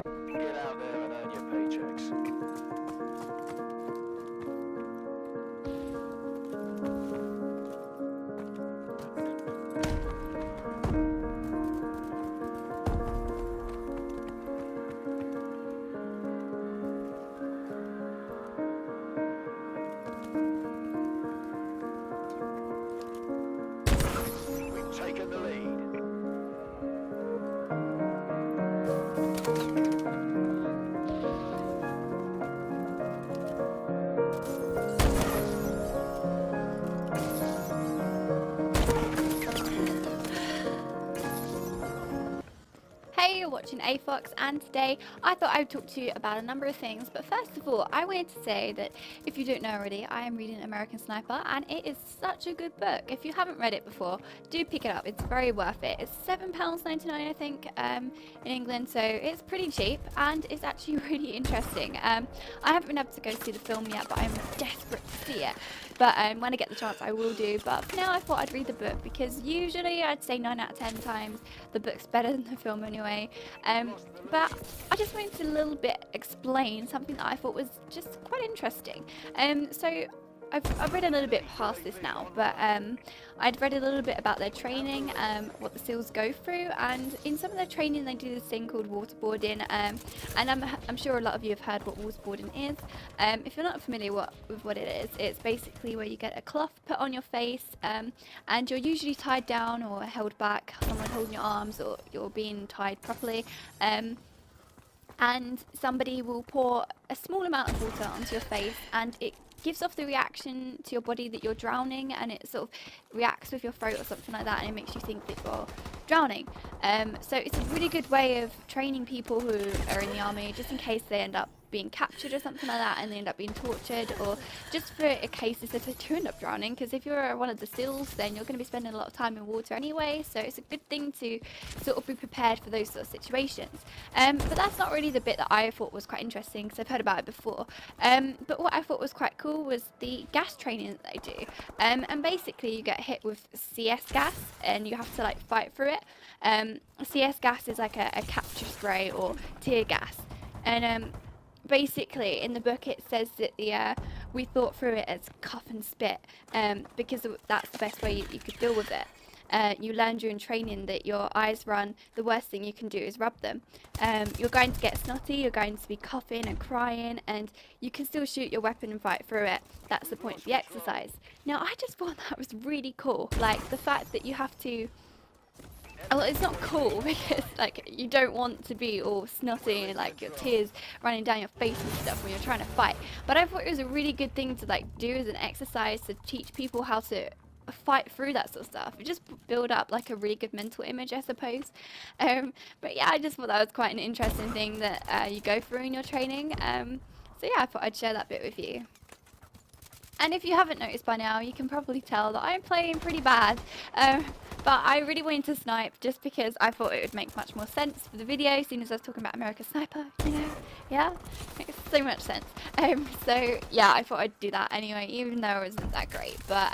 Get out there and earn your paychecks. We've taken the lead. Hey, you're watching AFox, and today I thought I would talk to you about a number of things. But first of all, I wanted to say that if you don't know already, I am reading American Sniper, and it is such a good book. If you haven't read it before, do pick it up. It's very worth it. It's £7.99, I think, in England, so it's pretty cheap, and it's actually really interesting. I haven't been able to go see the film yet, but I'm desperate to see it. But when I get the chance, I will do. But for now, I thought I'd read the book because usually I'd say 9 out of 10 times the book's better than the film anyway. But I just wanted to a little bit explain something that I thought was just quite interesting. So I've read a little bit past this now, but I'd read a little bit about their training, what the SEALs go through, and in some of their training they do this thing called waterboarding, and I'm sure a lot of you have heard what waterboarding is. If you're not familiar with what it is, it's basically where you get a cloth put on your face, and you're usually tied down or held back, someone holding your arms, or you're being tied properly. And somebody will pour a small amount of water onto your face, and it gives off the reaction to your body that you're drowning, and it sort of reacts with your throat or something like that, and it makes you think that you're drowning. So it's a really good way of training people who are in the army, just in case they end up being captured or something like that and they end up being tortured, or just for a case if they do end up drowning, because if you're one of the SEALs then you're going to be spending a lot of time in water anyway, so it's a good thing to sort of be prepared for those sort of situations. But that's not really the bit that I thought was quite interesting, because I've heard about it before. But what I thought was quite cool was the gas training that they do. And basically you get hit with CS gas and you have to like fight through it. CS gas is like a capture spray or tear gas, and basically in the book it says that we thought through it as cough and spit, because that's the best way you could deal with it. You learn during training that your eyes run, the worst thing you can do is rub them. You're going to get snotty, you're going to be coughing and crying, and you can still shoot your weapon and fight through it. That's the point of the exercise. Now I just thought that was really cool, like the fact that you have to, well, it's not cool because like you don't want to be all snotty and like your tears running down your face and stuff when you're trying to fight. But I thought it was a really good thing to like do as an exercise to teach people how to fight through that sort of stuff. It just build up like a really good mental image, I suppose. But yeah, I just thought that was quite an interesting thing that you go through in your training. So yeah, I thought I'd share that bit with you. And if you haven't noticed by now, you can probably tell that I'm playing pretty bad. But I really wanted to snipe just because I thought it would make much more sense for the video, seeing as I was talking about American Sniper, you know? Yeah? Makes so much sense. So yeah, I thought I'd do that anyway, even though it wasn't that great. But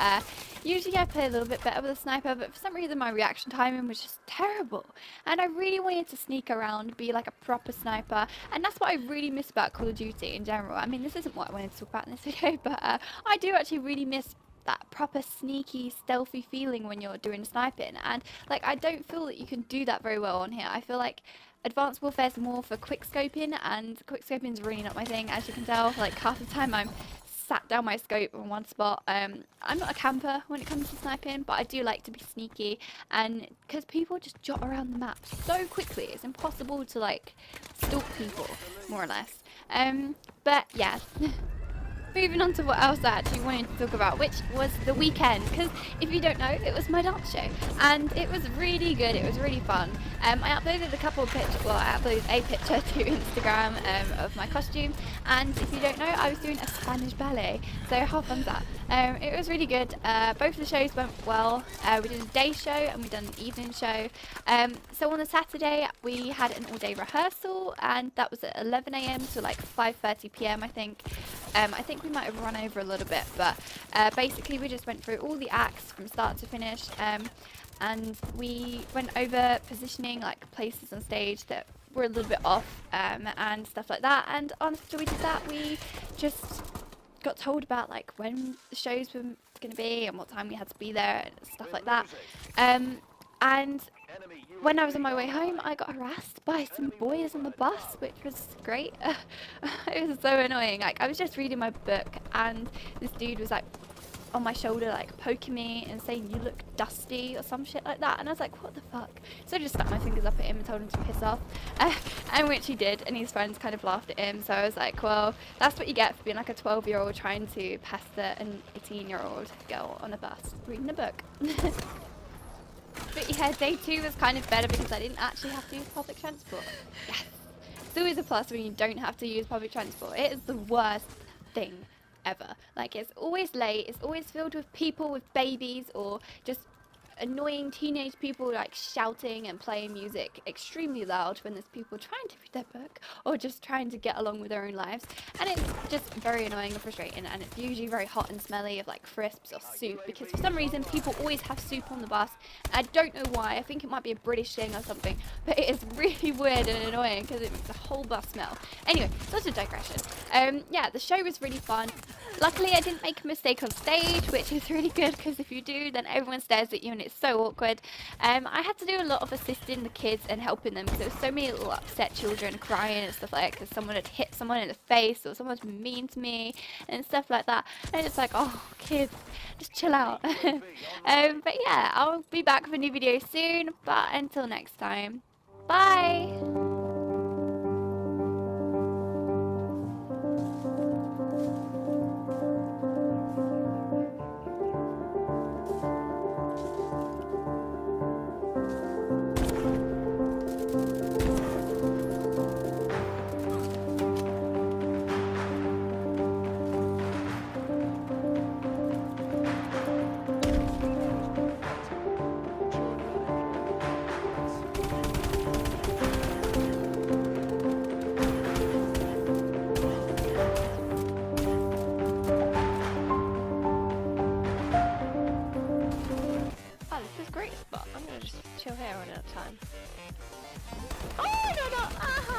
usually I play a little bit better with a sniper, but for some reason my reaction timing was just terrible. And I really wanted to sneak around, be like a proper sniper, and that's what I really miss about Call of Duty in general. I mean, this isn't what I wanted to talk about in this video, but I do actually really miss that proper sneaky stealthy feeling when you're doing sniping, and like I don't feel that you can do that very well on here. I feel like Advanced Warfare is more for quick scoping, and quick scoping is really not my thing, as you can tell. Like half the time I'm sat down my scope in one spot. I'm not a camper when it comes to sniping, but I do like to be sneaky, and because people just jot around the map so quickly, it's impossible to like stalk people, more or less. But yeah. Moving on to what else I actually wanted to talk about, which was the weekend, because if you don't know, it was my dance show, and it was really good, it was really fun. I uploaded a couple of pictures, well I uploaded a picture to Instagram of my costume, and if you don't know, I was doing a Spanish ballet, so how fun's that? It was really good. Both of the shows went well. We did a day show and we did an evening show. So on the Saturday we had an all-day rehearsal, and that was at 11 AM to like 5:30 PM I think. I think we might have run over a little bit, but basically we just went through all the acts from start to finish, and we went over positioning, like places on stage that were a little bit off and stuff like that. And after we did that, we just got told about like when the shows were going to be and what time we had to be there and stuff like that. And when I was on my way home, I got harassed by some boys on the bus, which was great. It was so annoying. Like, I was just reading my book, and this dude was like on my shoulder, like poking me and saying, "You look dusty" or some shit like that. And I was like, "What the fuck?" So I just stuck my fingers up at him and told him to piss off, and which he did. And his friends kind of laughed at him. So I was like, "Well, that's what you get for being like a 12-year-old trying to pester an 18-year-old girl on a bus reading a book." But yeah, day 2 was kind of better because I didn't actually have to use public transport. Yes. It's always a plus when you don't have to use public transport. It is the worst thing ever. Like, it's always late, it's always filled with people with babies or just annoying teenage people like shouting and playing music extremely loud when there's people trying to read their book or just trying to get along with their own lives, and it's just very annoying and frustrating. And it's usually very hot and smelly of like crisps or soup, because for some reason people always have soup on the bus. I don't know why. I think it might be a British thing or something, but it is really weird and annoying because it makes the whole bus smell. Anyway, such a digression. Yeah, the show was really fun. Luckily I didn't make a mistake on stage, which is really good, because if you do, then everyone stares at you and it's so awkward. I had to do a lot of assisting the kids and helping them, because there were so many little upset children crying and stuff like that because someone had hit someone in the face or someone's been mean to me and stuff like that. And it's like, oh, kids, just chill out. But yeah, I'll be back with a new video soon, but until next time, bye! Great spot. I'm gonna just chill here on that time. Oh no!